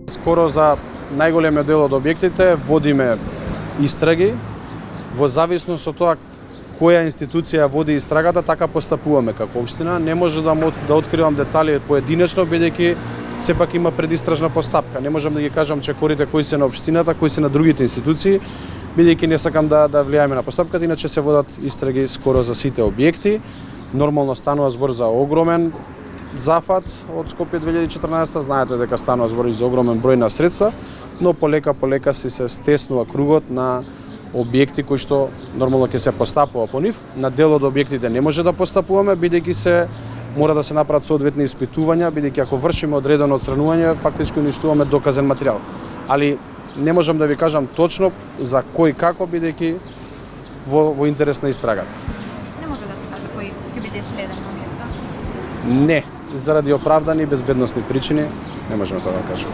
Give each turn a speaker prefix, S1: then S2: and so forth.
S1: Скоро за најголемиот дел од објектите водиме истраги. Во зависност од тоа која институција води истрагата, така постапуваме како општина. Не може да откривам детали поединечно, бидејќи сепак има предистражна постапка. Не можам да ги кажам чекорите кои се на општината, кои се на другите институции, бидејќи не сакам да влијаеме на постапката, иначе се водат истраги скоро за сите објекти. Нормално станува збор за огромен зафат од Скопје 2014, знаете дека станува збор и за огромен број на средства, но полека се стеснува кругот на објекти кои што нормално ќе се постапува по нив. На дел од објектите не може да постапуваме, бидејќи мора да се направат соодветни испитувања, бидејќи ако вршиме одредено отстранување, фактички уништуваме доказен материјал. Али не можам да ви кажам точно за кој како, бидејќи во интерес на истрагата.
S2: Не може да се каже кој ќе биде следен објект?
S1: Не, заради оправдани безбедносни причини не можеме тоа да кажеме.